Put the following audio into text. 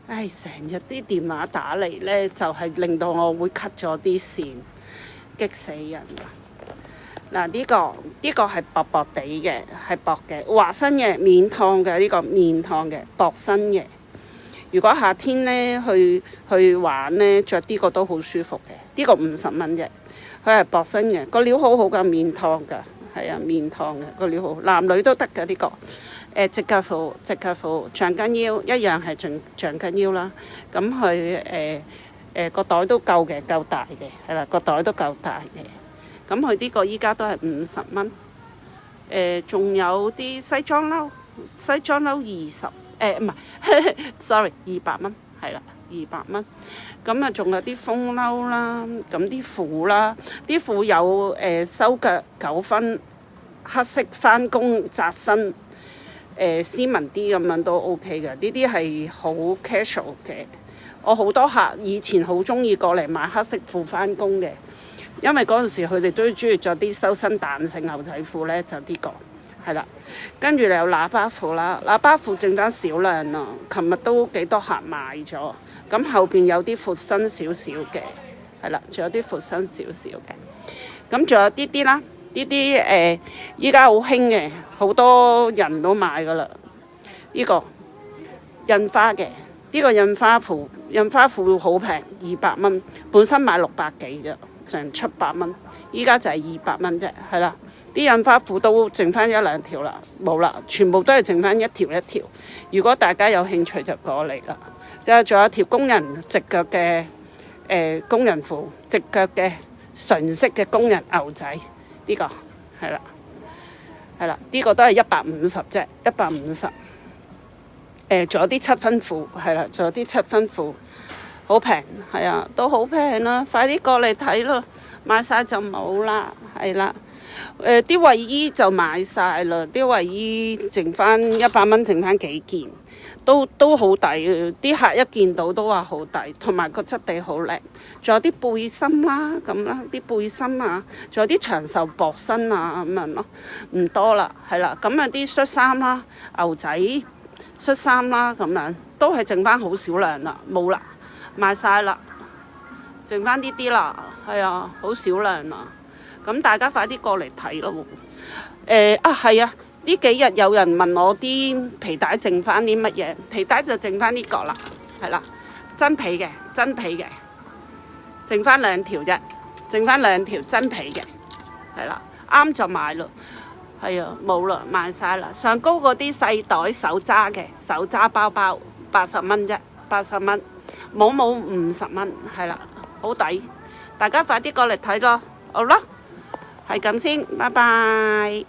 唉，成日啲電話打嚟呢，就係令到我會 cut 咗啲線，激死人啊！嗱，呢個係薄薄地嘅，係薄嘅華身嘅面燙嘅，呢個面燙嘅薄身嘅。如果夏天呢去玩呢，着呢個都好舒服嘅。呢個50蚊啫，佢係薄身嘅，個料好好㗎，面燙㗎，係啊，面燙嘅個料好，男女都得㗎呢個。直腳褲，長巾腰一樣係長巾腰啦。咁佢個袋都夠嘅，夠大嘅，係啦，個袋都夠大嘅。咁佢呢個依家都係50蚊。仲有啲西裝褸20，唔係，sorry， 200蚊，係啦，200蚊。咁啊，仲有啲風褸啦，咁啲褲啦，啲褲有收腳9分，黑色返工窄身，斯文啲咁樣都 OK 嘅。呢啲係好 casual 嘅。我好多客以前好中意過嚟買黑色褲返工嘅。因為嗰陣時佢哋都中意着啲修身彈性牛仔褲呢，就呢個係啦。跟住你有喇叭褲啦，喇叭褲剩翻少量啦。琴日都幾多客買咗，咁後邊有啲闊身少少嘅，係啦，仲有啲闊身少少嘅。咁仲有啲啦，呢啲依家好興嘅，好多人都買噶啦。呢個印花嘅，呢個印花褲好平，200蚊，本身買600幾啫。成700蚊，依家就係200蚊啫，係啦。啲印花褲都剩翻1-2條啦，冇啦，全部都係剩翻一條。如果大家有興趣就過嚟啦。仲有條工人直腳嘅工人褲，直腳嘅純色嘅工人牛仔，呢個係啦，呢個都係150啫，150。仲有啲7分褲，係啦，仲有啲7分褲。好平，係啊，都好平啦！快啲過嚟睇咯，買晒就冇啦，係啦。啲衞衣就買晒啦，啲衞衣剩翻100蚊，剩翻幾件，都好抵嘅。啲客一見到都話好抵，同埋個質地好靚。仲有啲背心啦，咁啦，啲背心啊，仲有啲長袖薄身啊咁樣咯，唔多啦，係啦。咁啊啲恤衫啦，牛仔恤衫啦，咁樣都係剩翻好少量啦，冇啦。賣晒啦，剩翻啲啦，係啊，好少量啦。咁大家快啲過嚟睇咯。係啊，呢幾日有人問我啲皮帶剩翻啲乜嘢，皮帶就剩翻呢個啦，係啦，真皮嘅，剩翻2條啫，剩翻2條真皮嘅，係啦，啱就買咯。係啊，冇啦，賣晒啦。上高嗰啲細袋手揸嘅，手揸包包80蚊啫，80蚊。冇50蚊，係啦，好抵，大家快啲過嚟睇咯，好啦，係咁先，拜拜。